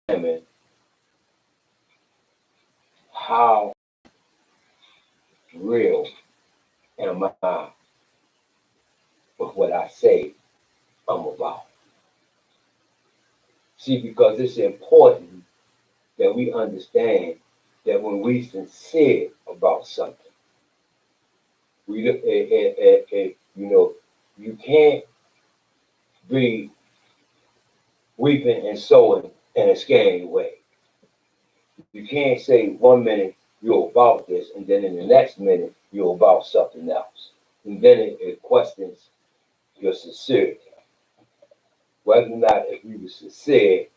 examine how real am I with what I say I'm about. See, because it's important that we understand that when we sincere about something, we you can't be weeping and sowing in a scary way. You can't say 1 minute you're about this, and then in the next minute you're about something else. And then it questions your sincerity. Whether or not if you were sincere,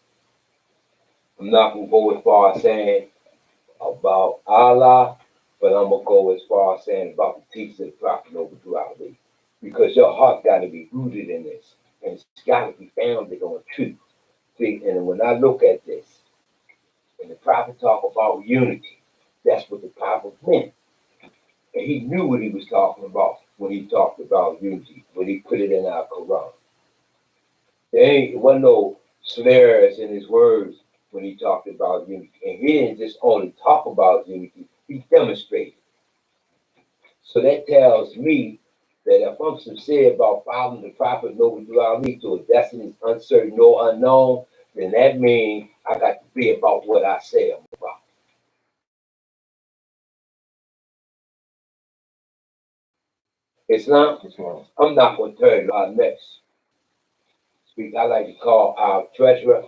I'm not gonna go as far as saying about Allah, but I'm gonna go as far as saying about the teachings of the Prophet over throughout the because your heart got to be rooted in this, and it's got to be founded on truth. See, and when I look at this, and the Prophet talk about unity, that's what the Prophet meant, and he knew what he was talking about when he talked about unity, when he put it in our Quran. It wasn't no slurs in his words when he talked about unity. And he didn't just only talk about unity, he demonstrated. So that tells me that if I'm sincere about following the prophet Noble throughout me to a destiny uncertain nor unknown, then that means I got to be about what I say I'm about. Islam, I'm not going to turn our next speaker. I like to call our treasurer,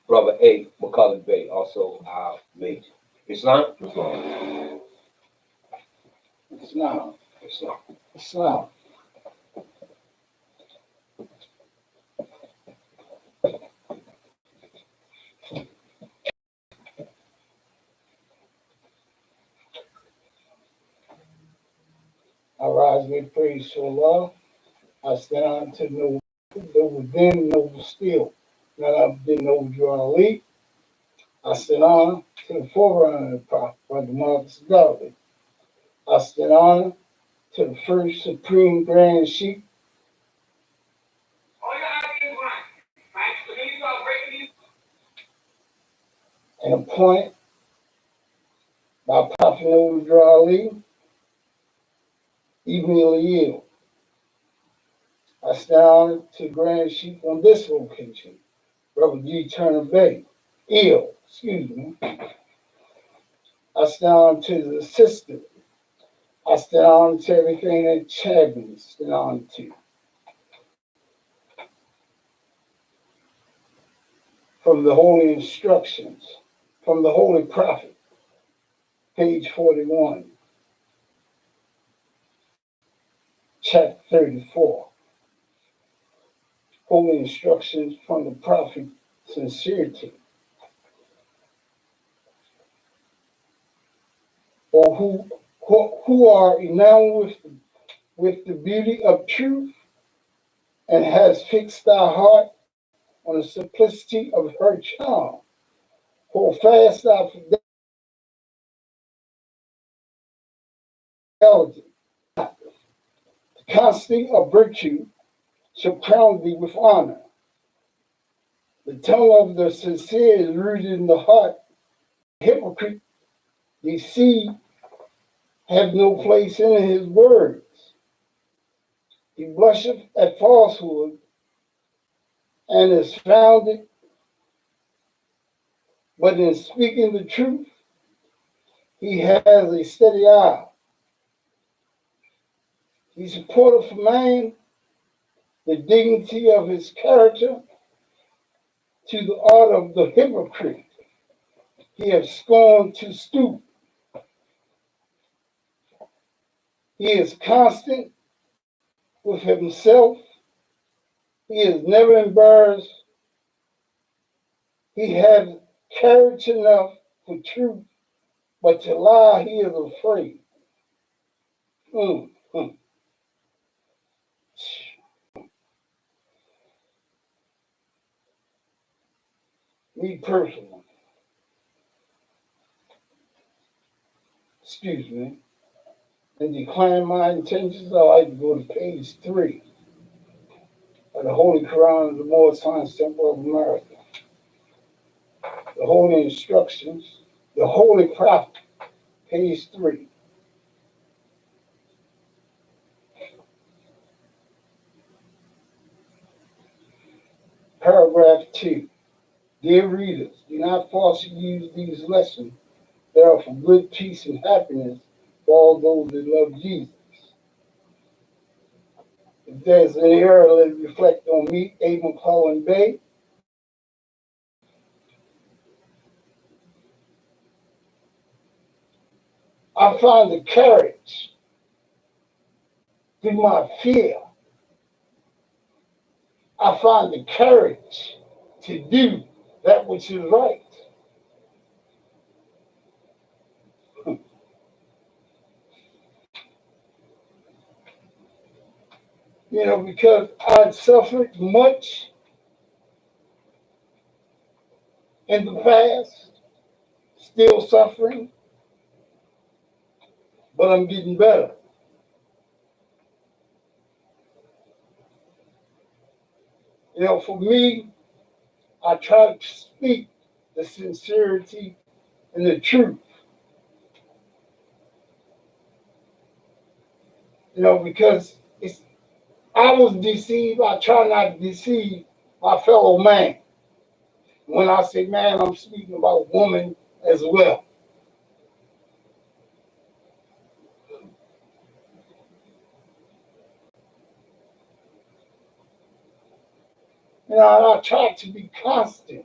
Brother A. McCullough Bay, also our major. Islam? Islam. Islam. Islam. I rise with praise to Allah. I stand on to know within, know still. Now I've been over Ali. I stand on to the forerunner of the Prophet, Brother Marcus Garvey. I stand on to the first supreme grand sheik and appointed by Prophet Ali, Ibn Eliel. I stand on to the grand sheik on this location, Brother G. Turner Bay. Excuse me. I stand on to the assistant. I stand on to everything that Chapman stand on to. From the Holy Instructions, from the Holy Prophet, page 41, chapter 34. Holy Instructions from the Prophet, sincerity. Or who are enamored with the beauty of truth and has fixed our heart on the simplicity of her charm. Hold fast our fidelity. The constancy of virtue shall crown thee with honor. The tongue of the sincere is rooted in the heart. Hypocrite, deceit, have no place in his words. He blusheth at falsehood and is founded, but in speaking the truth, he has a steady eye. He supporteth for man the dignity of his character to the art of the hypocrite. He has scorned to stoop. He is constant with himself. He is never embarrassed. He has courage enough for truth, but to lie he is afraid. Me personally, excuse me, and decline my intentions, I like to go to page 3 of the Holy Quran of the Moorish Temple of America. holy instructions, the holy prophet, page 3. Paragraph 2. Dear readers, do not falsely use these lessons. They are for good peace and happiness for all those that love Jesus. If there's an error, let it reflect on me, A. McClellan Bay. I find the courage through my fear. I find the courage to do that which is right. Because I've suffered much in the past, still suffering, but I'm getting better. For me, I try to speak the sincerity and the truth. Because I was deceived. I try not to deceive my fellow man. When I say man, I'm speaking about woman as well. And I try to be constant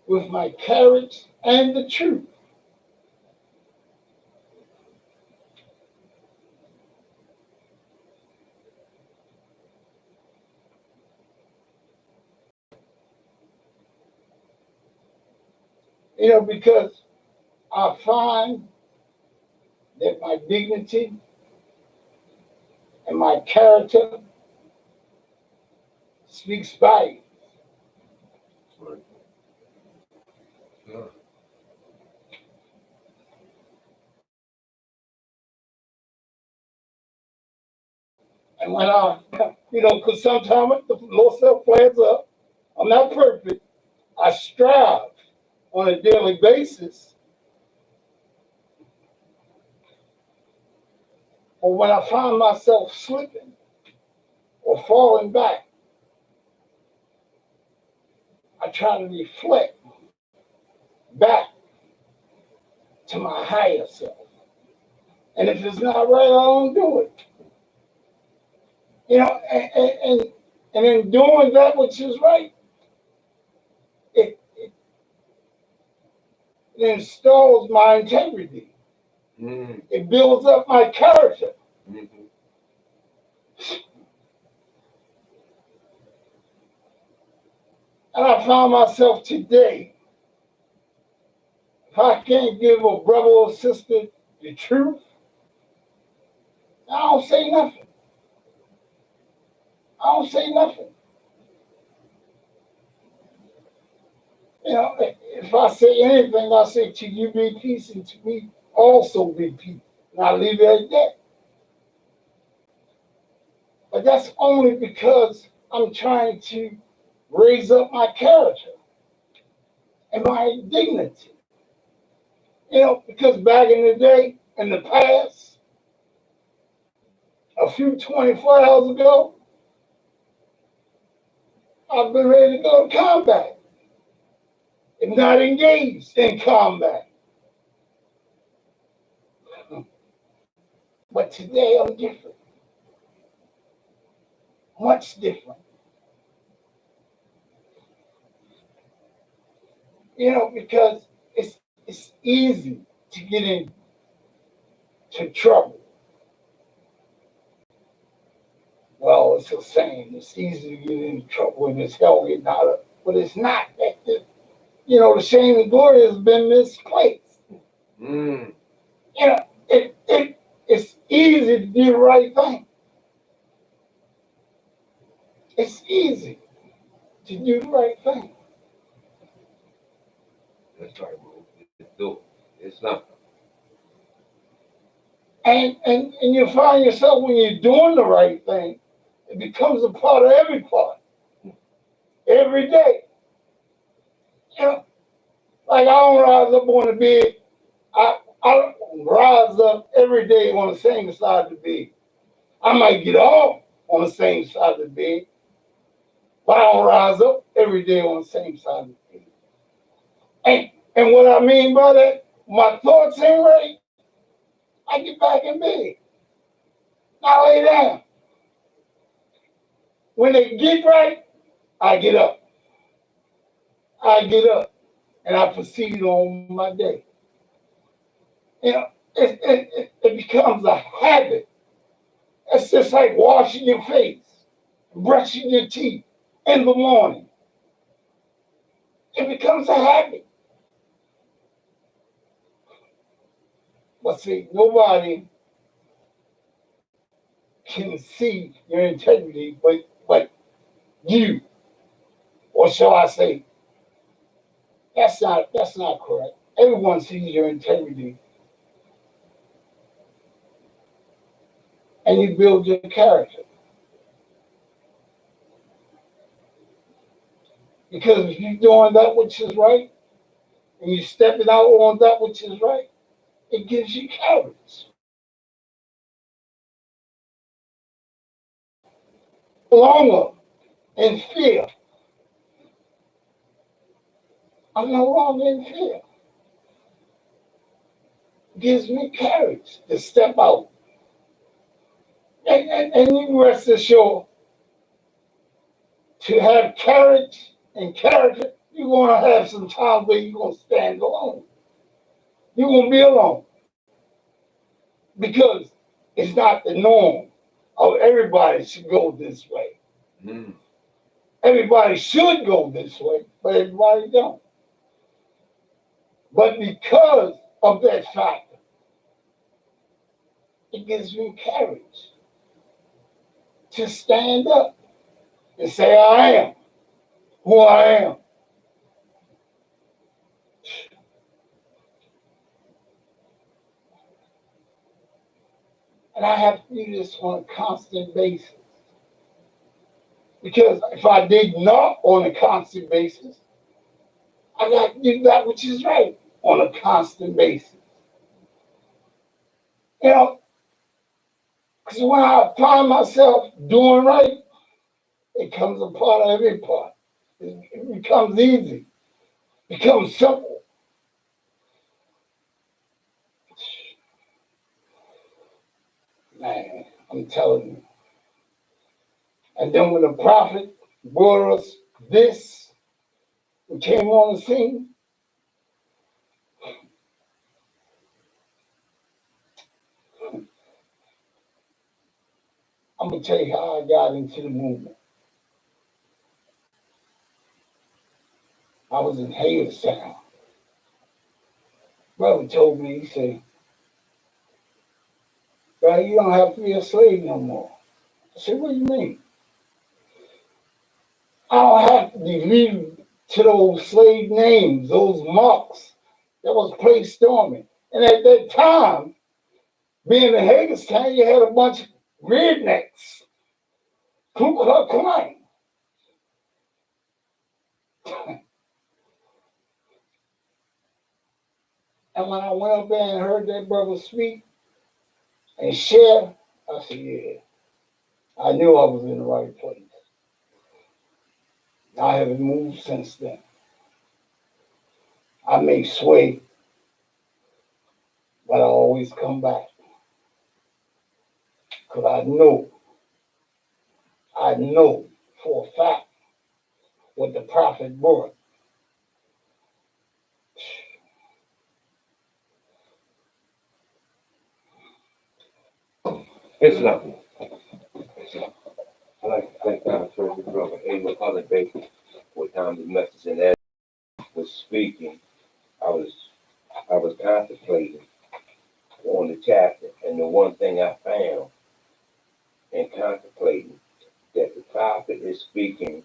with my courage and the truth. Because I find that my dignity and my character speaks volumes. Right. Yeah. And when because sometimes the low self flares up. I'm not perfect. I strive on a daily basis. But when I find myself slipping or falling back, I try to reflect back to my higher self. And if it's not right, I don't do it. And in doing that which is right, it installs my integrity. Mm. It builds up my character. Mm-hmm. And I found myself today, if I can't give a brother or sister the truth, I don't say nothing. I don't say nothing. If I say anything, I say to you be peace and to me also be peace. And I leave it at that. But that's only because I'm trying to raise up my character and my dignity. Because back in the day, in the past, a few 24 hours ago, I've been ready to go to combat, if not engaged in combat. But today I'm different, much different. Because it's easy to get into trouble. Well, it's the same. It's easy to get into trouble and it's hell getting out of. But it's not. The shame and glory has been misplaced. Mm. It's easy to do the right thing. It's easy to do the right thing. That's right, bro. Do it. It's not. And you find yourself when you're doing the right thing, it becomes a part of every every day. You know, like I don't rise up on the bed. I don't rise up every day on the same side of the bed. I might get off on the same side of the bed, but I don't rise up every day on the same side of the bed. And what I mean by that, my thoughts ain't right. I get back in bed. I lay down. When they get right, I get up. I get up and I proceed on my day. You know, it becomes a habit. It's just like washing your face, brushing your teeth in the morning. It becomes a habit. But see, nobody can see your integrity but you. Or shall I say, that's not correct. Everyone sees your integrity and you build your character. Because if you're doing that which is right and you're stepping out on that which is right, it gives you courage. Longer in fear. I'm no longer in fear. It gives me courage to step out. And you rest assured, to have courage and character, you're going to have some times where you're going to stand alone. You're going to be alone because it's not the norm of everybody should go this way. Mm. Everybody should go this way, but everybody don't. But because of that factor, it gives me courage to stand up and say, I am who I am. And I have to do this on a constant basis. Because if I did not on a constant basis, I got to do that which is right on a constant basis. You know, because when I find myself doing right, it becomes a part of every part. It becomes easy, it becomes simple. Man, I'm telling you. And then when the prophet brought us this and came on the scene, I'm going to tell you how I got into the movement. I was in Hagerstown. Brother told me, he said, "Bro, you don't have to be a slave no more." I said, "What do you mean?" "I don't have to be leaving to those slave names, those marks that was placed on me." And at that time, being in Hagerstown, you had a bunch of rednecks, Ku Klux Klan. And when I went up there and heard that brother speak and share, I said, yeah, I knew I was in the right place. I haven't moved since then. I may sway, but I always come back. Because I know for a fact what the prophet brought. It's nothing. It's nothing. I like I told your brother, ain't no other baby. What time the message and that was speaking, I was I was contemplating on the chapter, and the one thing I found in contemplating that the prophet is speaking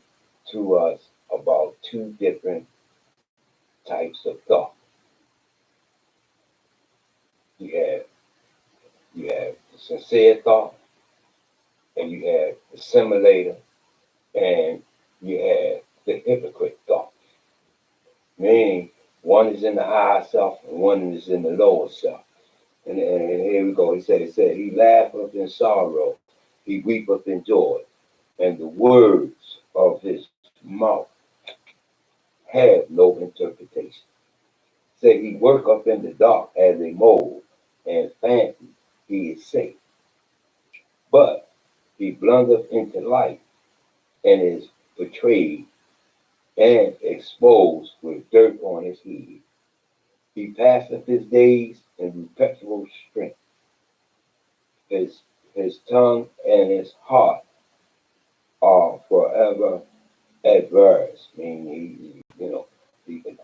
to us about two different types of thought. You have you have the sincere thought, and you have the simulator, and you have the hypocrite. is in the higher self and one is in the lower self. And here we go. He said, he laugheth in sorrow, he weepeth in joy, and the words of his mouth have no interpretation. Say he worketh in the dark as a mole, and fancy he is safe. But he blundereth into light and is betrayed and exposed with dirt on his head. He passeth his days in perpetual strength. His tongue and his heart are forever adverse. Meaning,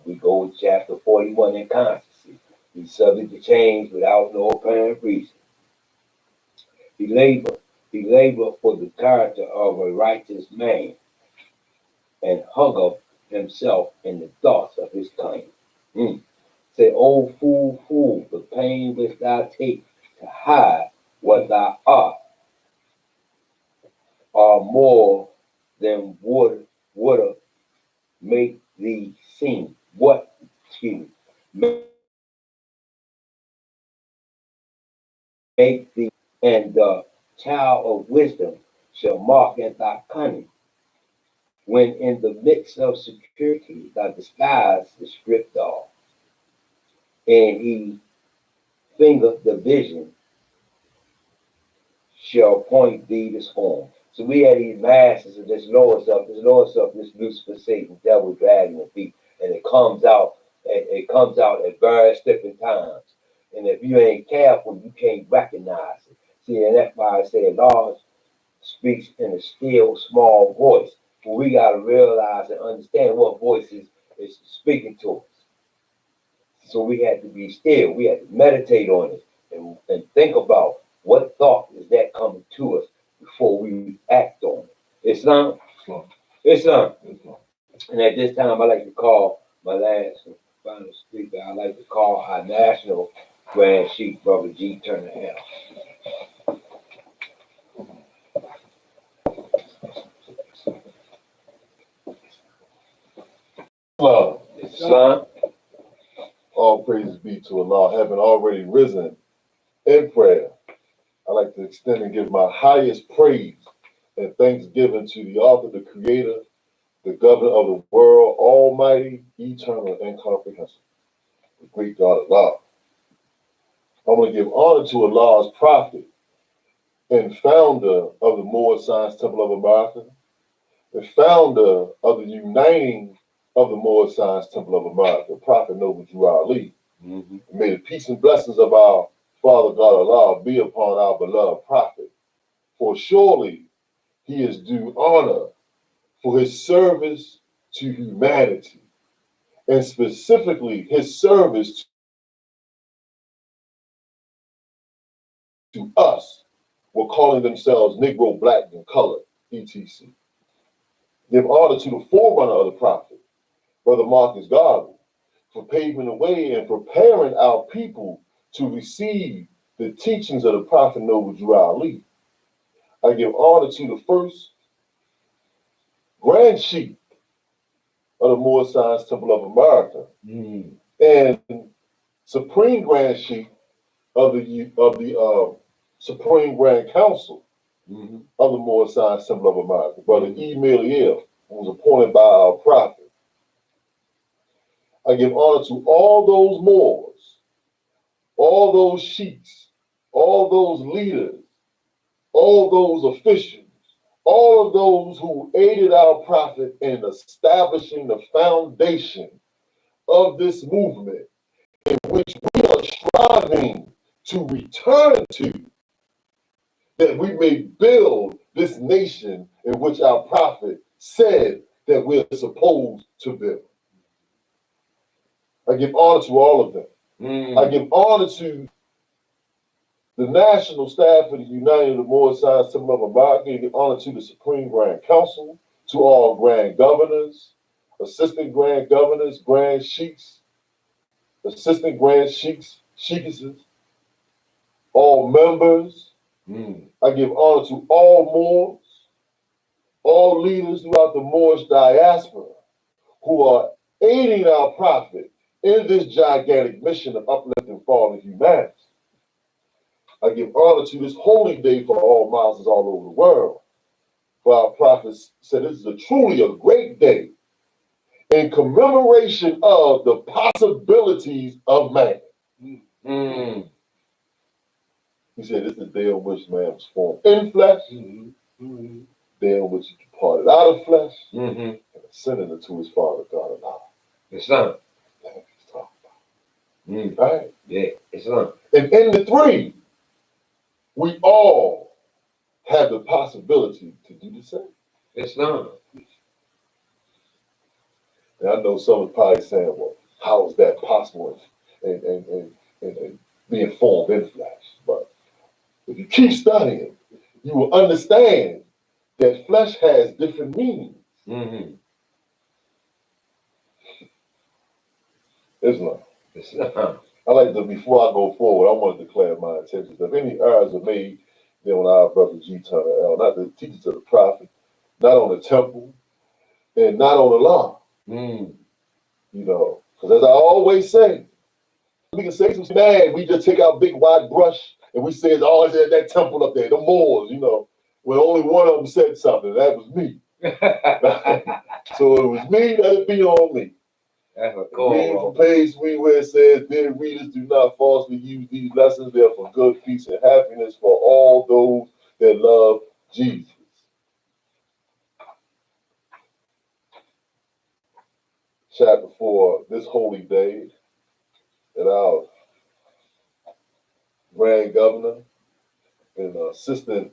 we go with chapter 41 in constancy. He's subject to change without no apparent reason. He labor for the character of a righteous man, and hug up himself in the thoughts of his kind. Say, oh fool, fool, the pain which thou take to hide what thou art are more than water make thee sing. What, excuse me, make thee, and the child of wisdom shall mark at thy cunning. When in the midst of security, thy disguise is stripped off, and he finger the vision shall point thee to scorn. So we had these masses of this lower self, this Lucifer, Satan, devil, dragon, and thief, and it comes out at various different times. And if you ain't careful, you can't recognize it. See, and that's why I say God speaks in a still, small voice. But we got to realize and understand what voice is speaking to us. So we had to be still. We had to meditate on it and think about what thought is that coming to us before we act on it. Islam? Islam. And at this time, I'd like to call my last and final speaker. I'd like to call our national Grand Chief, Brother G. Turner Hill. Allah. Islam. All praises be to Allah, having already risen in prayer. I'd like to extend and give my highest praise and thanksgiving to the author, the creator, the governor of the world, almighty, eternal, and incomprehensible, the great God Allah. I want to give honor to Allah's prophet and founder of the Moorish Science Temple of America, the founder of the uniting of the Moorish Science Temple of America, Prophet Noble Drew Ali. May the peace and blessings of our Father God Allah be upon our beloved prophet, for surely he is due honor for his service to humanity, and specifically his service to us, were calling themselves Negro, Black, and Colored, etc. Give honor to the forerunner of the prophet, Brother Marcus Garvey, for paving the way and preparing our people to receive the teachings of the Prophet Noble Drew Ali. I give honor to the first Grand Chief of the Moorish Science Temple of America and Supreme Grand Chief of the Supreme Grand Council of the Moorish Science Temple of America, Brother E. Miliel, who was appointed by our prophet. I give honor to all those Moors, all those sheiks, all those leaders, all those officials, all of those who aided our prophet in establishing the foundation of this movement in which we are striving to return to, that we may build this nation in which our prophet said that we're supposed to build. I give honor to all of them. I give honor to the national staff of the United Moorish Science Temple of America. I give honor to the Supreme Grand Council, to all Grand Governors, Assistant Grand Governors, Grand Sheiks, Assistant Grand Sheiks, Sheikesses, all members. I give honor to all Moors, all leaders throughout the Moorish diaspora who are aiding our prophet in this gigantic mission of uplifting fallen humanity. I give honor to this holy day for all Muslims all over the world. For our prophets said this is truly a great day in commemoration of the possibilities of man. Mm. He said this is the day on which man was formed in flesh, day on which he departed out of flesh, and ascended into his Father God alive. Islam. That's what he's talking Mm. about. Right? Yeah, Islam. And in the three, we all have the possibility to do the same. Islam. And I know some are probably saying, well, how is that possible and being formed in flesh? But if you keep studying, you will understand that flesh has different meanings. Mm-hmm. Islam. Islam. I like to, before I go forward, I want to declare my intentions. If any errors are made, then on our brother G. Turner L, not the teachers of the prophet, not on the temple, and not on the law. Mm. You know, because as I always say, we can say some mad, we just take our big wide brush and we say it's always that temple up there, the Moors, you know, when only one of them said something, that was me. So it was me, let it be on me. That's a Reading cool from page 3 where it says, dear readers, do not falsely use these lessons. They are for good, peace, and happiness for all those that love Jesus. Chapter 4, this holy day that our grand governor and assistant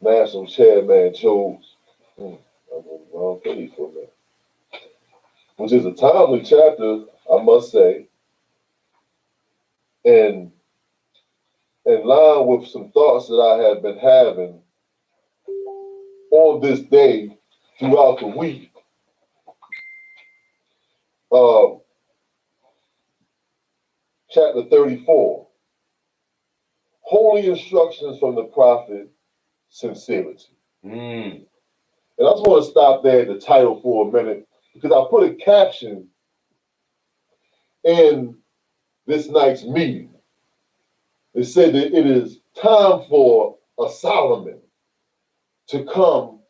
national chairman chose. I'm on the wrong page for a minute. Which is a timely chapter, I must say, and in line with some thoughts that I have been having on this day throughout the week. Chapter 34, holy instructions from the prophet, sincerity. Mm. And I just want to stop there at the title for a minute because I put a caption in this night's meeting. It said that it is time for a Solomon to come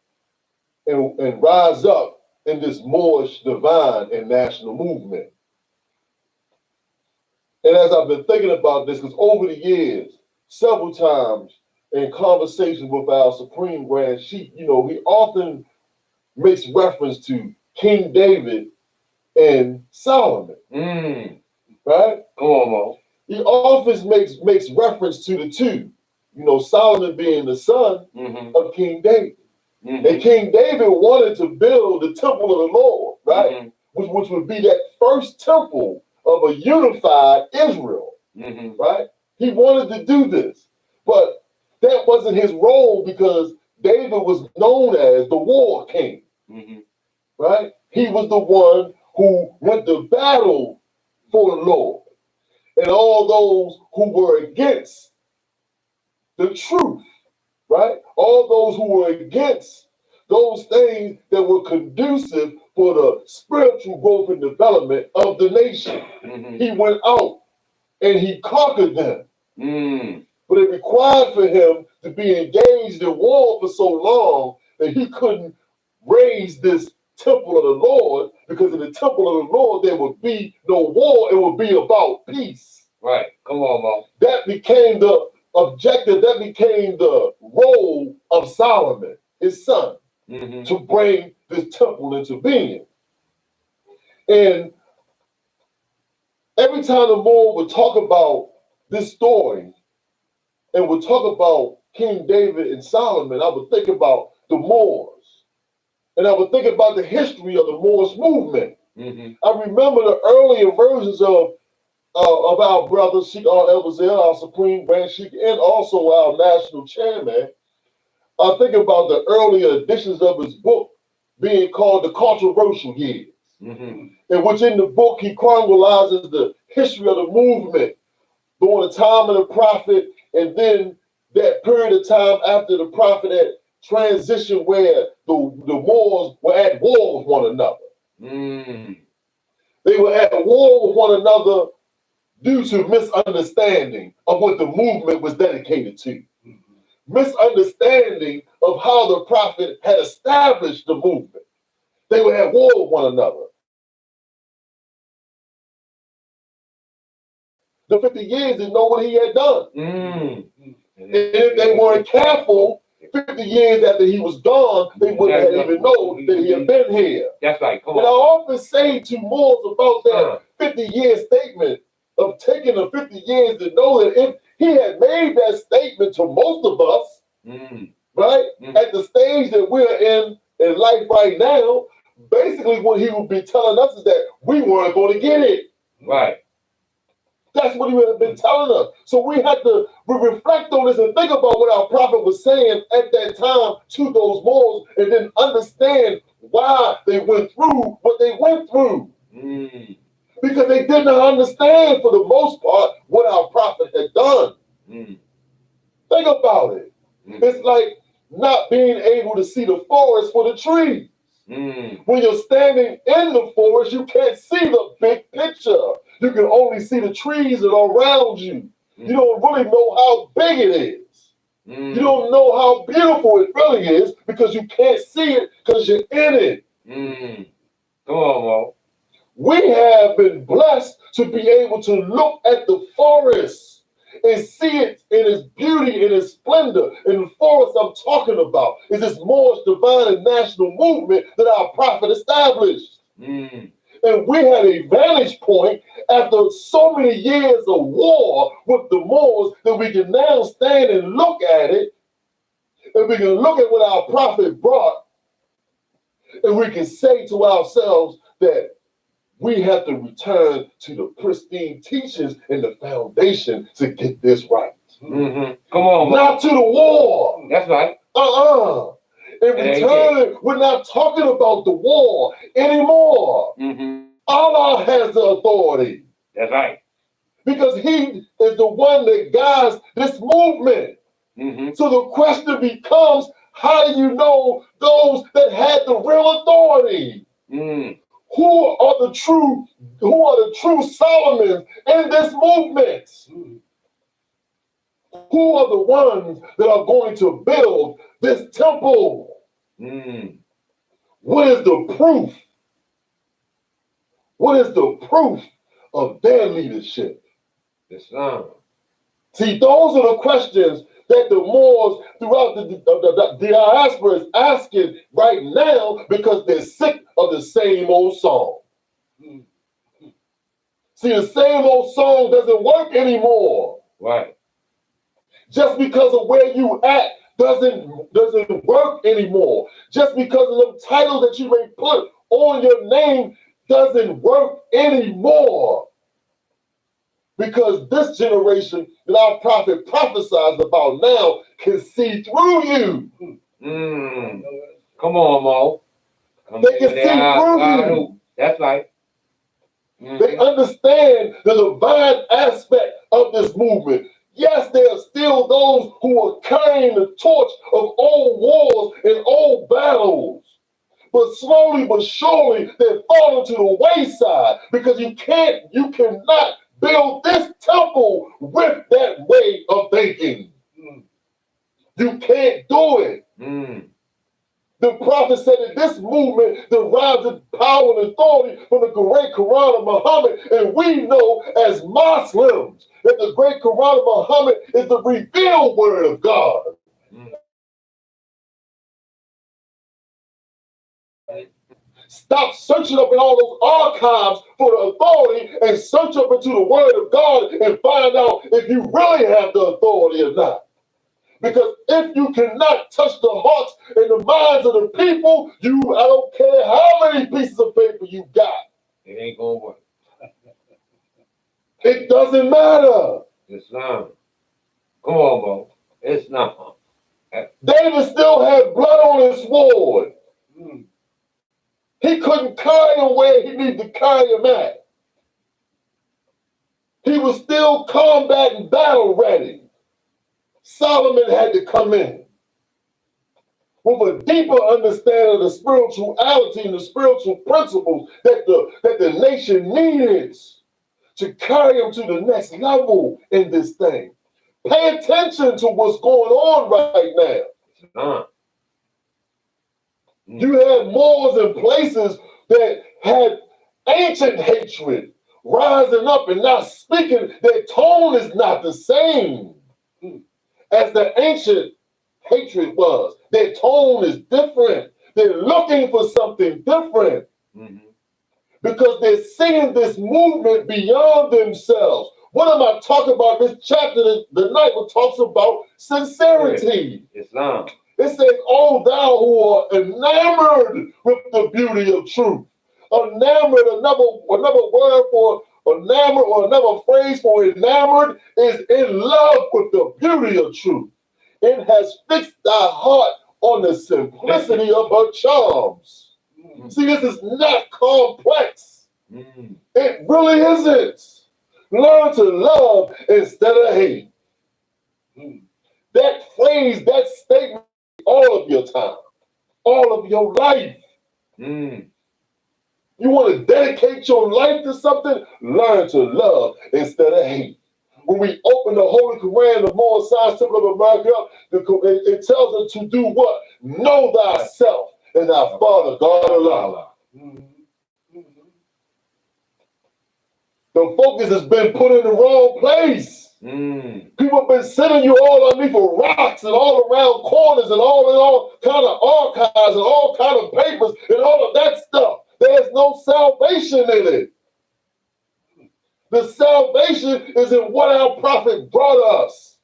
and rise up in this Moorish divine and national movement. And as I've been thinking about this, because over the years, several times in conversation with our Supreme Grand Sheikh, you know, he often makes reference to King David and Solomon, right? Come on, Mo. He often makes reference to the two, you know, Solomon being the son of King David. And King David wanted to build the temple of the Lord, right? Which would be that first temple of a unified Israel, right? He wanted to do this, but that wasn't his role because David was known as the war king, right? He was the one who went to battle for the Lord. And all those who were against the truth, right? All those who were against those things that were conducive for the spiritual growth and development of the nation. He went out and he conquered them. But it required for him to be engaged in war for so long that he couldn't raise this temple of the Lord, because in the temple of the Lord there would be no war, it would be about peace. Right. Come on, Mo. That became the objective, that became the role of Solomon, his son, to bring this temple into being. And every time the Moor would talk about this story and would talk about King David and Solomon, I would think about the Moors. And I would think about the history of the Moorish movement. I remember the earlier versions of our brother Sheikh Al-Elbazel, our Supreme Grand Sheikh, and also our national chairman. I think about the earlier editions of his book being called The Controversial Years, in which in the book he chronicles the history of the movement during the time of the prophet, and then that period of time after the prophet had transitioned where the Moors were at war with one another. They were at war with one another due to misunderstanding of what the movement was dedicated to. Misunderstanding of how the prophet had established the movement. They were at war with one another. The 50 years didn't know what he had done. And if they weren't careful, 50 years after he was gone, they wouldn't have even known that he had been here. That's right. Come And I on. often say to Moors about that 50-year statement of taking the 50 years to know that if he had made that statement to most of us, right, at the stage that we're in life right now, basically what he would be telling us is that we weren't going to get it. Right. That's what he would have been telling us. So we had to reflect on this and think about what our prophet was saying at that time to those Moors, and then understand why they went through what they went through. Because they did not understand, for the most part, what our prophet had done. Think about it. It's like not being able to see the forest for the trees. When you're standing in the forest, you can't see the big picture. You can only see the trees that are around you. You don't really know how big it is. You don't know how beautiful it really is because you can't see it because you're in it. Come on, Mo. We have been blessed to be able to look at the forest and see it in its beauty, in its splendor. And the forest I'm talking about is this Moorish divine and national movement that our prophet established. And we had a vantage point after so many years of war with the Moors that we can now stand and look at it, and we can look at what our prophet brought, and we can say to ourselves that we have to return to the pristine teachings and the foundation to get this right. Come on, Mo. Not to the war. That's right. In return, we're not talking about the war anymore. Allah has the authority. That's right. Because he is the one that guides this movement. So the question becomes, how do you know those that had the real authority? Who are the true Solomons in this movement? Who are the ones that are going to build this temple? What is the proof? What is the proof of their leadership? Islam. See, those are the questions that the Moors throughout the diaspora is asking right now because they're sick of the same old song. See, the same old song doesn't work anymore. Right. Just because of where you at doesn't work anymore. Just because of the title that you may put on your name doesn't work anymore. Because this generation that our prophet prophesies about now can see through you. Come on, Mo. They can see through you. That's right. They understand the divine aspect of this movement. Yes, there are still those who are carrying the torch of old wars and old battles. But slowly but surely, they're falling to the wayside because you cannot build this temple with that way of thinking. You can't do it. The prophet said that this movement derives its power and authority from the great Quran of Muhammad, and we know as Muslims that the great Quran of Muhammad is the revealed word of God. Stop searching up in all those archives for the authority and search up into the word of God and find out if you really have the authority or not. Because if you cannot touch the hearts and the minds of the people, I don't care how many pieces of paper you got. It ain't gonna work. It doesn't matter. Islam. Come on, Mo. Islam. David still had blood on his sword. He couldn't carry him where he needed to carry him at. He was still combat and battle ready. Solomon had to come in. with a deeper understanding of the spirituality and the spiritual principles that the nation needed to carry them to the next level in this thing. Pay attention to what's going on right now. You had Moors and places that had ancient hatred rising up and not speaking. Their tone is not the same as the ancient hatred was. Their tone is different. They're looking for something different because they're seeing this movement beyond themselves. What am I talking about? This chapter tonight talks about sincerity. Islam. It says, "Oh, thou who are enamored with the beauty of truth." Enamored, another word for enamored or another phrase for enamored is in love with the beauty of truth. It has fixed thy heart on the simplicity of her charms. See, this is not complex. It really isn't. Learn to love instead of hate. That phrase, that statement, all of your time, all of your life. You want to dedicate your life to something? Learn to love instead of hate. When we open the Holy Quran, the Moorish Science Temple of America, it tells us to do what? Know thyself and thy Father, God Allah. The focus has been put in the wrong place. People have been sending you all underneath of rocks and all around corners and all kind of archives and all kind of papers and all of that stuff. There's no salvation in it. The salvation is in what our prophet brought us.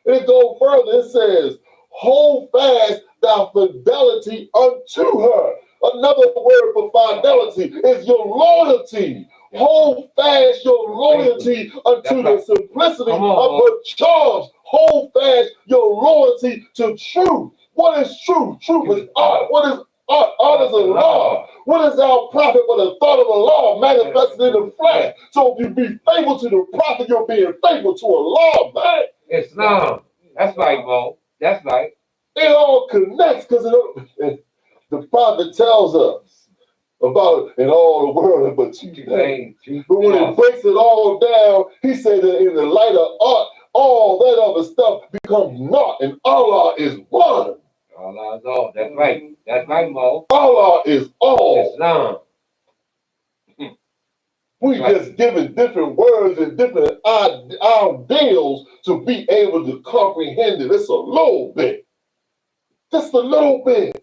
It goes further. It says, "Hold fast thy fidelity unto her." Another word for fidelity is your loyalty. Hold fast your loyalty unto the simplicity of her charms. Hold fast your loyalty to truth. What is truth? Truth is art. What is art? Art is a law. What is our prophet but the thought of the law manifested in the flesh? So if you be faithful to the prophet, you're being faithful to a law, man. Islam. That's right, Mo. That's right. It all connects because the prophet tells us about it in all the world but two things. But when it breaks it all down, he said that in the light of art, all that other stuff becomes naught, and Allah is one. Allah is all. That's right. That's right, Mo. Allah is all. Islam. We just given different words and different ideals to be able to comprehend it. It's a little bit. Just a little bit.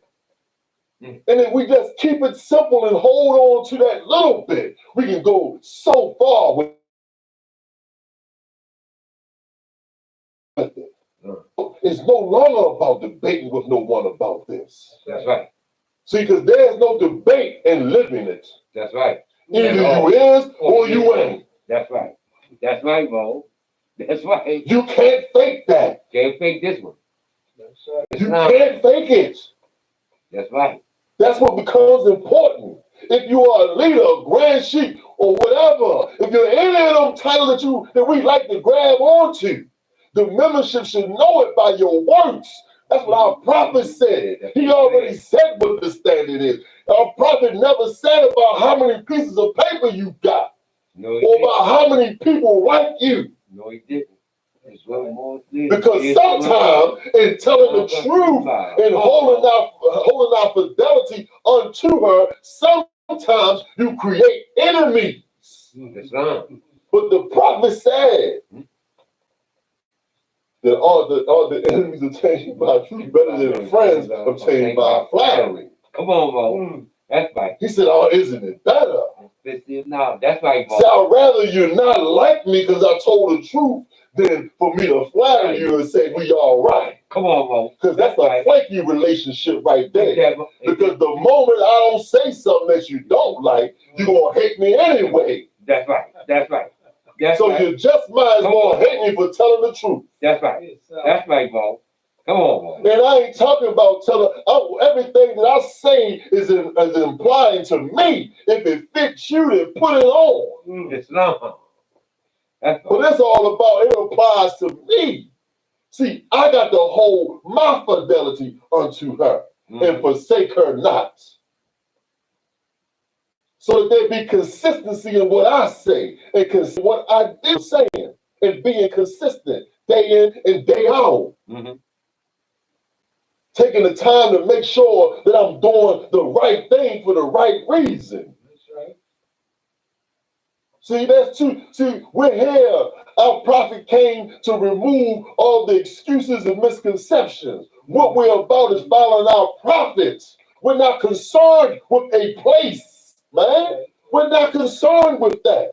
And if we just keep it simple and hold on to that little bit, we can go so far with it. It's no longer about debating with no one about this. That's right. See, because there's no debate in living it. That's right. Either you is or you ain't. That's right. That's right, Mo. That's right. You can't fake that. Can't fake this one. You can't fake it. That's right. That's what becomes important. If you are a leader, a grand sheik, or whatever, if you're any of them titles that we like to grab onto, the membership should know it by your works. That's what our prophet said. He already said what the standard is. Our prophet never said about how many pieces of paper you got, or about how many people like you. No, he didn't. Because sometimes in telling the truth and holding our fidelity unto her, sometimes you create enemies. But the prophet said that all the enemies obtained by truth better than friends obtained by flattery. Come on, Mo. That's right. He said, "Oh, isn't it better?" No, that's right, Mo. So I'd rather you not like me because I told the truth than for me to flatter you and say we all right. Come on, Mo. Because that's a flaky relationship right there. Because the moment I don't say something that you don't like, you're going to hate me anyway. That's right. That's right. So you just might as well hate me for telling the truth. That's right. That's right, Mo. Come on, Mo. And I ain't talking about everything that I say is implying to me. If it fits you, then put it on. It's not. But it's all about, it applies to me. See, I got to hold my fidelity unto her. and forsake her not. So that there be consistency in what I say and what I do saying and being consistent day in and day out. Taking the time to make sure that I'm doing the right thing for the right reason. That's right. See, that's too. See, we're here. Our prophet came to remove all the excuses and misconceptions. What we're about is following our prophets. We're not concerned with a place, man. We're not concerned with that.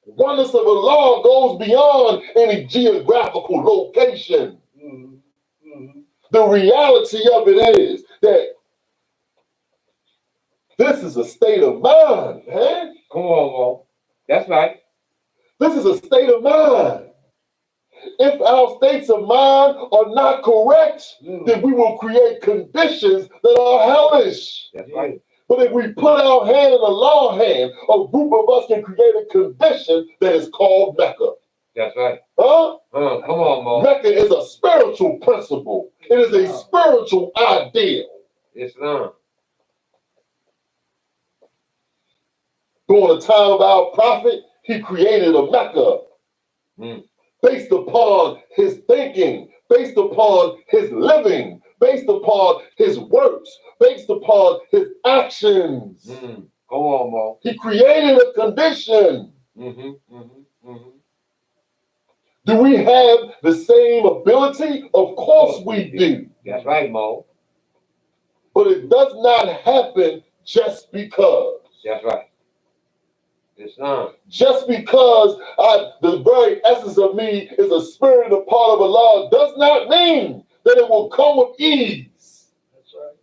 The oneness of the law goes beyond any geographical location. The reality of it is that this is a state of mind, man. Come on, Mo. That's right. This is a state of mind. If our states of mind are not correct, then we will create conditions that are hellish. That's right. But if we put our hand in the law hand, a group of us can create a condition that is called Mecca. That's right. Huh? Come on, Mo. Mecca is a spiritual principle. It is a spiritual ideal. Islam. During the time of our prophet, he created a Mecca based upon his thinking, based upon his living, based upon his works, based upon his actions. Come on, Mo. He created a condition. Do we have the same ability? Of course we do. That's right, Mo. But it does not happen just because. That's right. Islam. Just because the very essence of me is a spirit and a part of Allah does not mean that it will come with ease. That's right.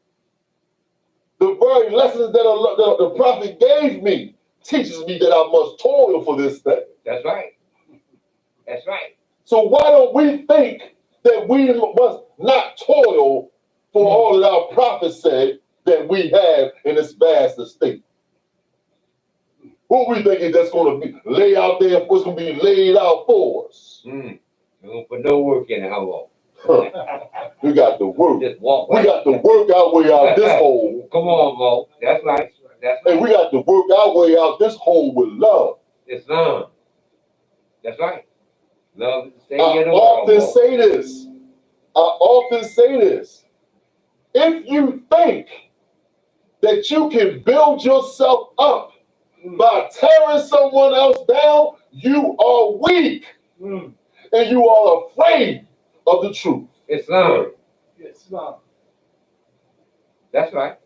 The very lessons that the prophet gave me teaches me that I must toil for this thing. That's right. That's right. So why don't we think that we must not toil for all that our prophet said that we have in this vast estate? What we think is that's going to be laid out there, what's going to be laid out for us? We're going to put no work in it, how long? We got to work. Just walk We right. got to work our way out this hole. Come on, Mo. That's right. That's right. And we got to work our way out this hole with love. Islam. That's right. Love is the I same in the often world, say this. I often say this. If you think that you can build yourself up by tearing someone else down, you are weak. And you are afraid of the truth. Islam. Islam. That's right.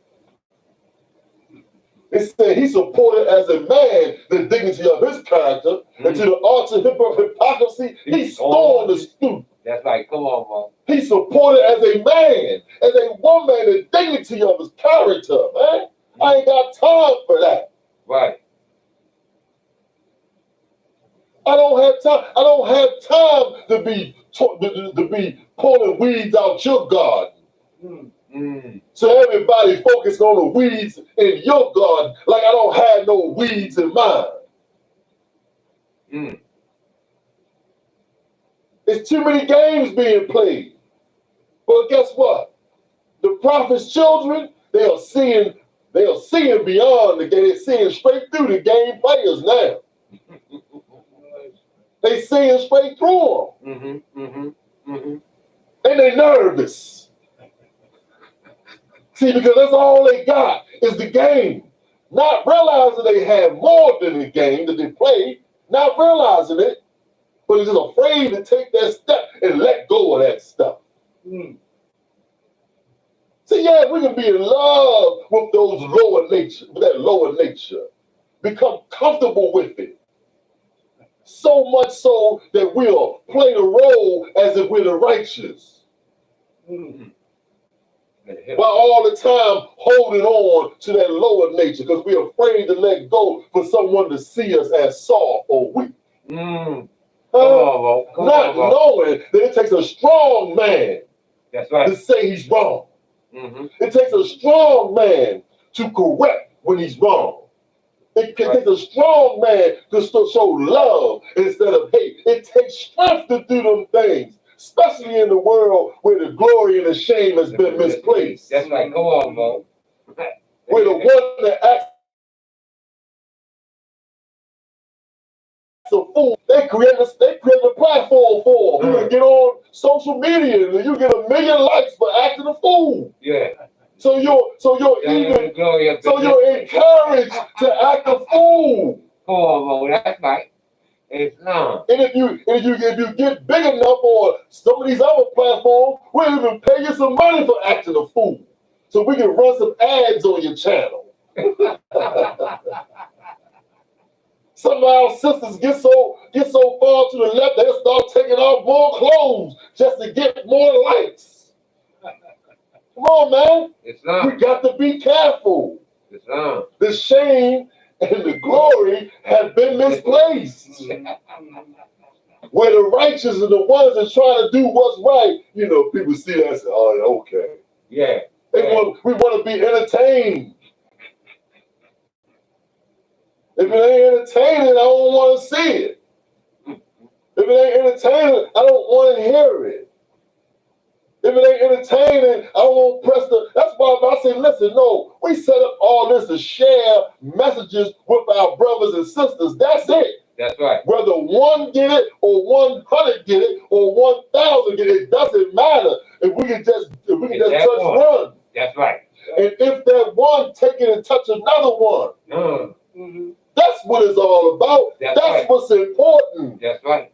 It said he supported as a man the dignity of his character, and to the arch of hypocrisy, he stormed the stoop. That's right. Come on, Mo. He supported as a man, as a woman, the dignity of his character, man. I ain't got time for that. Right. I don't have time. I don't have time to be pulling weeds out your garden. So everybody focused on the weeds in your garden, like I don't have no weeds in mine. There's too many games being played. But guess what? The prophet's children, they are seeing beyond the game. They're seeing straight through the game players now. They seeing straight through them. And they nervous. See, because that's all they got is the game. Not realizing they have more than the game that they play. Not realizing it. But they're just afraid to take that step and let go of that stuff. See, yeah, we can be in love with those lower nature, with that lower nature. Become comfortable with it. So much so that we'll play the role as if we're the righteous. While all the time holding on to that lower nature because we're afraid to let go for someone to see us as soft or weak. Come Not on, Mo. knowing that it takes a strong man That's right. to say he's wrong. It takes a strong man to correct when he's wrong. It takes a strong man to show love instead of hate. It takes strength to do them things especially in the world where the glory and the shame has been misplaced. That's right. Come on, Mo. Where the one that acts a fool, they create a platform for. You can get on social media and you get 1 million likes for acting a fool. Yeah. So you're encouraged to act a fool. Come on, Mo. That's right. Islam. And if you get big enough on some of these other platforms, we'll even pay you some money for acting a fool, so we can run some ads on your channel. Some of our sisters get so far to the left, they'll start taking off more clothes just to get more likes. Come on, man. Islam. We got to be careful. Islam. The shame and the glory have been misplaced. Where the righteous are the ones that try to do what's right, people see that and say, oh, okay. Yeah. We want to be entertained. If it ain't entertaining, I don't want to see it. If it ain't entertaining, I don't want to hear it. If it ain't entertaining, I won't press the. That's why I say, listen, no, we set up all this to share messages with our brothers and sisters. That's it. That's right. Whether one get it or 100 get it or 1,000 get it doesn't matter. If we can just touch one. That's right. And if that one take it and touch another one. That's what it's all about. That's right. What's important. That's right.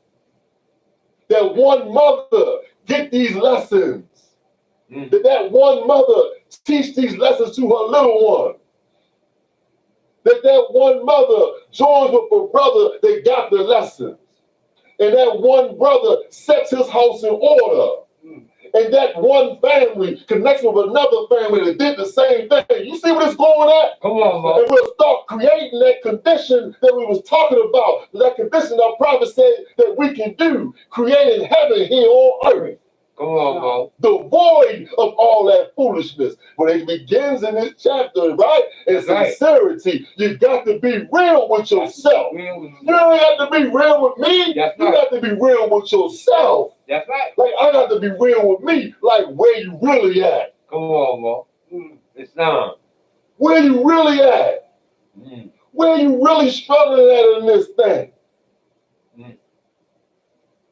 That one mother get these lessons. That one mother teach these lessons to her little one. That one mother joins with a brother that got the lessons. And that one brother sets his house in order. And that one family connects with another family that did the same thing. You see what it's going at? Come on, Mo. And we'll start creating that condition that we was talking about. That condition our prophet said that we can do. Creating heaven here on earth. Come on, Mo. Devoid of all that foolishness. But it begins in this chapter, right? And sincerity. You got to be real with yourself. You don't have to be real with me. You got to be real with yourself. That's right. Like, I got to be real with me. Like, where you really at? Come on, Mo. Islam. Where you really at? Where you really struggling at in this thing?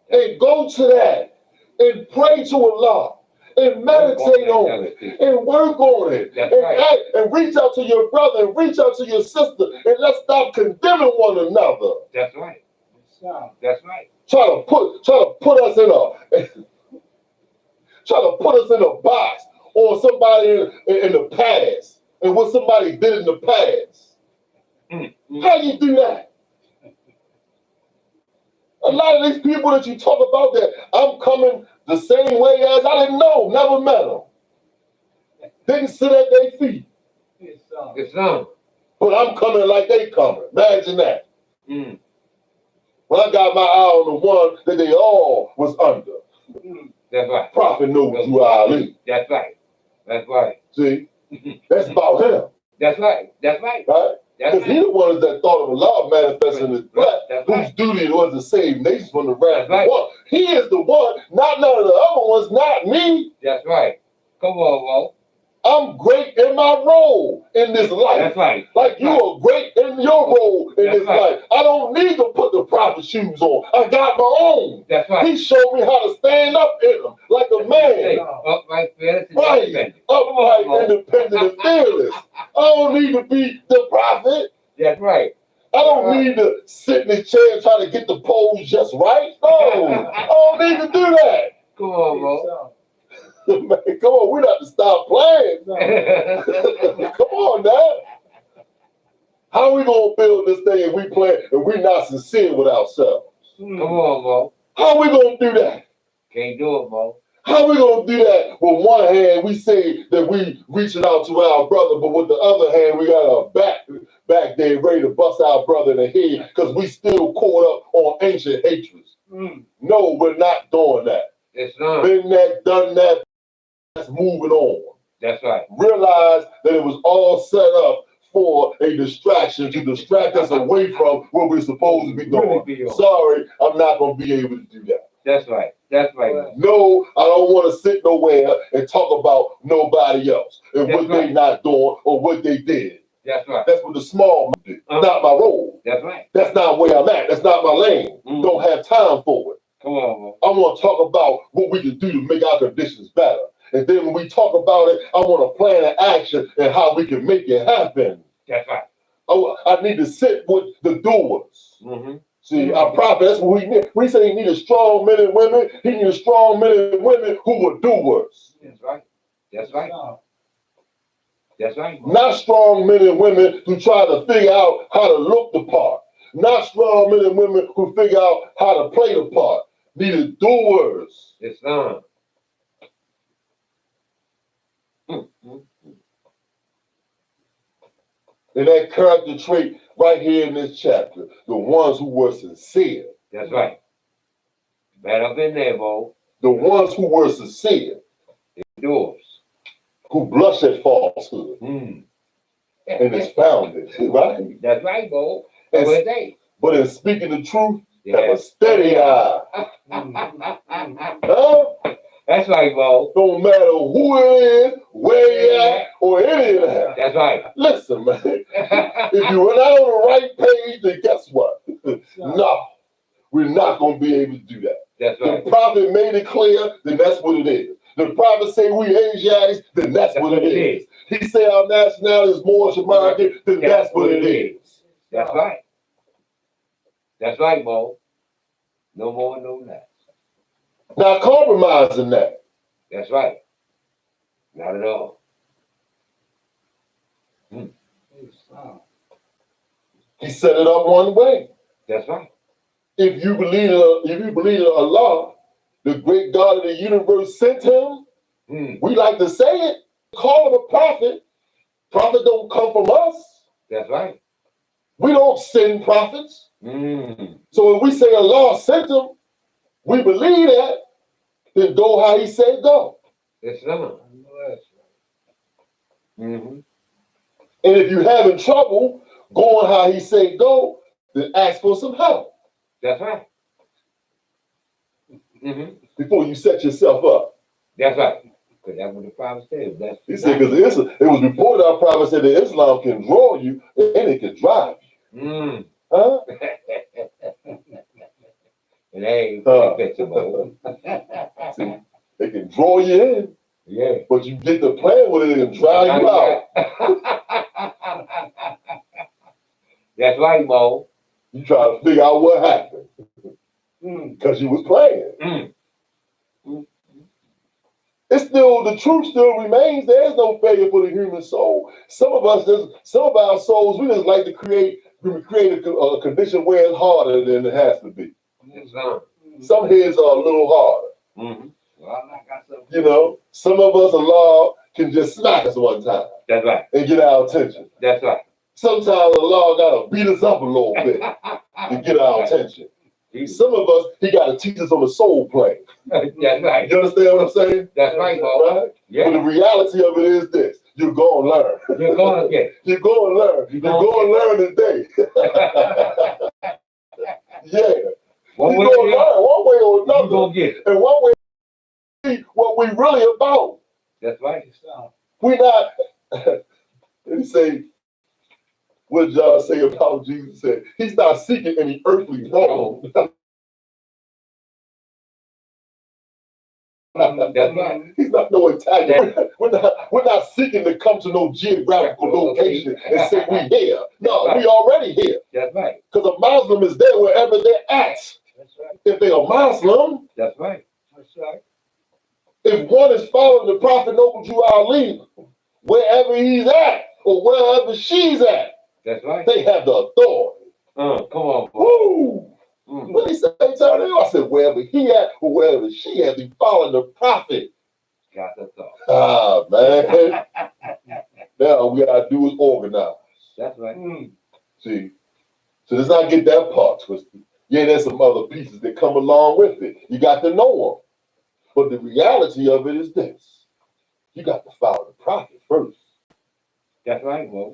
And go to that. And pray to Allah. And meditate on it. And work on it. And reach out to your brother. And reach out to your sister. And let's stop condemning one another. That's right. That's right. Try to put us in a box on somebody in the past and what somebody did in the past. How you do that? A lot of these people that you talk about that I'm coming the same way as, I didn't know, never met them. Didn't sit at their feet. Islam. But I'm coming like they coming. Imagine that. When I got my eye on the one that they all was under. That's right. Prophet knows Ali. That's right. That's right. See? That's about him. That's right. That's right. Right? Because he the ones that thought of Allah manifesting his flesh, whose duty it was to save nations from the wrath of one. He is the one, not none of the other ones, not me. That's right. Come on, Mo. I'm great in my role in this life. That's right. Like you are great in your role in this life. I don't need to put the prophet shoes on. I got my own. That's right. He showed me how to stand up in them like a man. Upright, fearless, and independent. Upright, independent, and fearless. I don't need to be the prophet. That's right. I don't need to sit in the chair and try to get the pose just right. No, I don't need to do that. Come on, Mo. Man, come on, we got to stop playing. Come on, now. How are we gonna build this thing if we play and we're not sincere with ourselves? Come on, Mo. How are we gonna do that? Can't do it, Mo. How are we gonna do that? With one hand, we say that we reaching out to our brother, but with the other hand, we got our back there ready to bust our brother in the head because we still caught up on ancient hatreds. No, we're not doing that. It's not. Been that, done that. That's moving on. That's right. Realize that it was all set up for a distraction to distract us away from what we're supposed to be doing. Sorry, I'm not going to be able to do that. That's right. That's right. No, I don't want to sit nowhere and talk about nobody else and That's what they right. not doing or what they did. That's right. That's what the small man did. Not my role. That's right. That's not where I'm at. That's not my lane. Mhm. Don't have time for it. Come on, man. I want to talk about what we can do to make our conditions better. And then when we talk about it, I want a plan of action and how we can make it happen. That's right. Oh, I need to sit with the doers. Mm-hmm. See, our prophet, that's what we need. We say he needed strong men and women. He needed strong men and women who were doers. That's right. That's right. That's right. Not strong men and women who try to figure out how to look the part. Not strong men and women who figure out how to play the part. Needed doers. It's on. Mm-hmm. And that character trait right here in this chapter, the ones who were sincere. That's right. Right up in there, Bo. The ones who were sincere, Doors. who blush at falsehood Mm. and is founded, right? That's right, Bo. And- That's they. But in speaking the truth, have Yeah. a steady eye. Huh? That's right, Bo. Don't matter who it is, where you at, or any of that. That's right. Listen, man, if you run out on the right page, then guess what? No, we're not going to be able to do that. That's The right. prophet made it clear, then that's what it is. The prophet say we Asiatics, then that's what it is. He say our nationality is Moorish American, then that's what it is. That's right. That's right, Bo. No more, no less. Not compromising that. That's right. Not at all. He set it up one way. That's right. If you believe in Allah, the great God of the universe sent him, we like to say it, call him a prophet. Prophet don't come from us. That's right. We don't send prophets. So when we say Allah sent him, we believe that, then go how he said go. It's on. Mm-hmm. And if you're having trouble going how he said go, then ask for some help That's right. Mm-hmm. before you set yourself up. That's right. Because that's what the prophet said. That's He said, because it was reported our prophet said that Islam can draw you and it can drive you. Huh? And they ain't fixable. See, they can draw you in, Yeah. but you get to play with it and drive you out. That's right, Mo. You try to figure out what happened because you was playing. It's still, the truth still remains. There's no failure for the human soul. Some of our souls, we just like to create a condition where it's harder than it has to be. It's on. Some heads are a little harder. Mm-hmm. Well, I got some. You know, some of us, Allah can just smack us one time That's right. and get our attention. That's right. Sometimes Allah got to beat us up a little bit to get our attention. Some of us, he got to teach us on the soul plane. That's right. You understand what I'm saying? That's right, Mo. Right? But Yeah. the reality of it is this: you're going to learn. You're going to get. You're going to learn. You're going to learn today. Yeah. One You're way going to or learn one way or the other, another. you're going to get it. And one way to see what we really about. That's right. We not. He say, what did John say about Jesus? Said he's not seeking any earthly throne. That's right. He's not no antagonist. We're not seeking to come to no geographical location and say we here. No, we already here. That's right. Because a Muslim is there wherever they're at. That's right. If they're a Muslim, That's right. That's right. if one is following the Prophet Noble Jew Ali, wherever he's at or wherever she's at, That's right. they have the authority. Come on, bro. Woo! What did he say, Tony? I said, wherever he at or wherever she at, be following the Prophet. Got the thought. Ah, man. Now all we gotta do is organize. That's right. See? So let's not get that part twisted. Yeah, there's some other pieces that come along with it. You got to know them. But the reality of it is this. You got to follow the Prophet first. That's right, bro.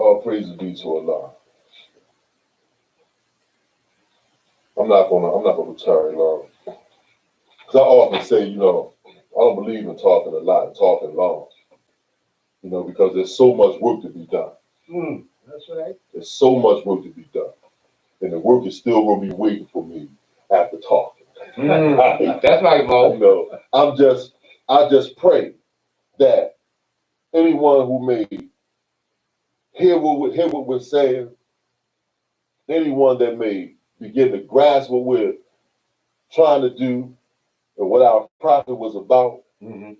All praises be to Allah. I'm not gonna tarry long. Because I often say, I don't believe in talking a lot and talking long. Because there's so much work to be done. That's right. There's so much work to be done. And the work is still gonna be waiting for me after talking. That's right, Mo. I just pray that anyone who may hear what we're saying, anyone that may begin to grasp what we're trying to do and what our prophet was about,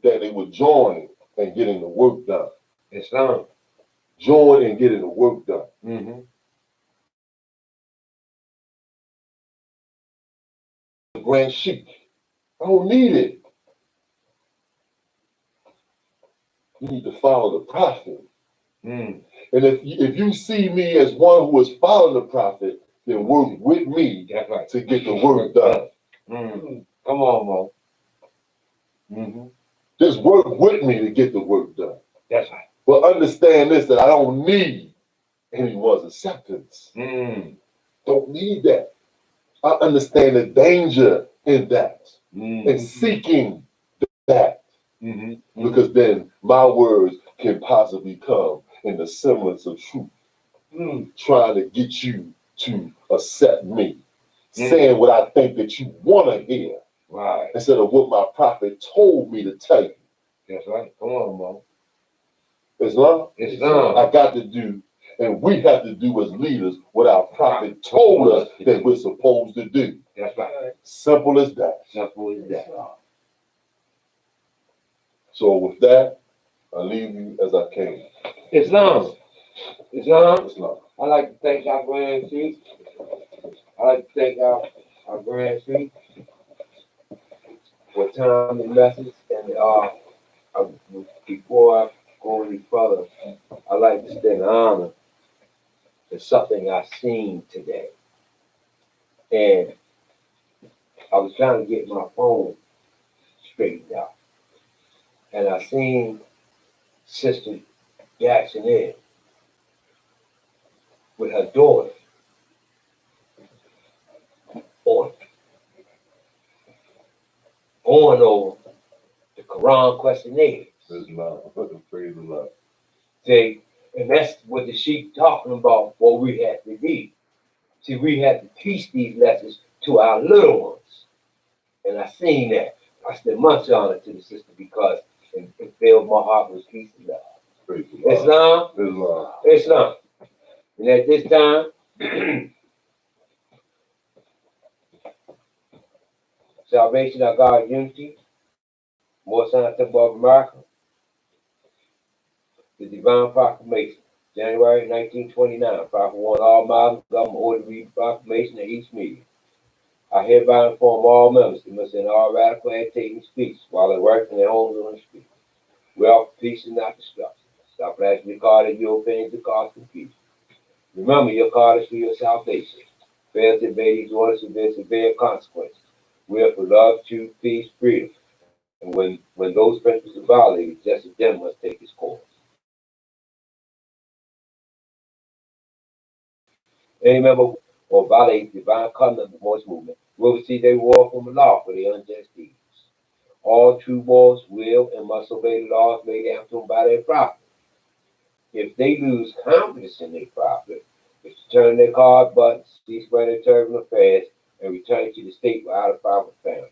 that they would join in getting the work done. Islam. Join in getting the work done. The Grand Sheik, I don't need it. You need to follow the prophet. And if you see me as one who is following the prophet, then work with me to get the work done. Come on, Mo. Just work with me to get the work done. That's right. But understand this, that I don't need anyone's acceptance. Don't need that. I understand the danger in that and seeking that. Because then my words can possibly come in the semblance of truth, trying to get you to accept me, saying what I think that you want to hear, Right. instead of what my prophet told me to tell you. That's right. Come on, Mo. Islam? Islam. I got to do, and we have to do as leaders what our prophet told us that we're supposed to do. That's right. Simple as that. Simple as that. So with that, I leave you as I came. Islam. Islam. Islam. I like to thank our Grand Chief. I like to thank our Grand Chief for time and message. And before I go any further, I like to extend honor to something I seen today. And I was trying to get my phone straightened out. And I seen Sister Jackson in with her daughter going over the Quran questionnaires. Islam. Praise Allah. See, and that's what the sheik talking about, what we have to do. See, we have to teach these lessons to our little ones. And I seen that. I said much honor to the sister because it filled my heart with peace and love. Praise Allah. Islam. Islam. Islam. And at this time, salvation of God's unity, more signs of America, the divine proclamation, January 1929. Prophet warned all Muslims, government ordered to read the proclamation at each meeting. I hereby inform all members they must end all radical agitating speech while they work in their homes or on the street. We offer peace and not destruction. Stop flashing your card at your opinions to cause confusion. Remember, your card is for your salvation. Fail to obey these orders will be severe consequences. We are for love, truth, peace, freedom. And when those principles are violated, justice then must take its course. Any member or violate divine covenant of the Moorish movement will receive a reward from the law for their unjust deeds. All true Moors will and must obey the laws laid down to them by their prophet. If they lose confidence in their prophet, it's to turn their card butts, cease running turbulent affairs, and return to the state without a prophet found.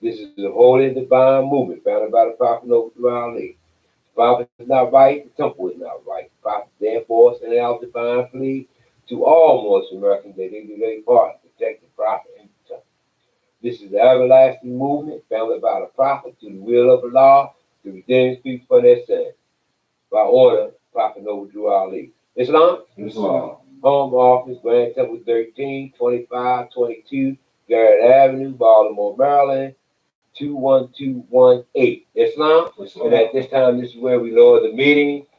This is the holy divine movement founded by the prophet Noble Ali. The prophet is not right, the temple is not right. The prophet therefore sent out divine plea to all Muslim Americans that they do their part to protect the prophet and the temple. This is the everlasting movement founded by the prophet to the will of Allah to redeem his people for their sins. By order, Prophet Noble Ali. Islam? Islam. Home office, Grand Temple 13, 2522, Garrett Avenue, Baltimore, Maryland, 21218. Islam? And at this time, this is where we lower the meeting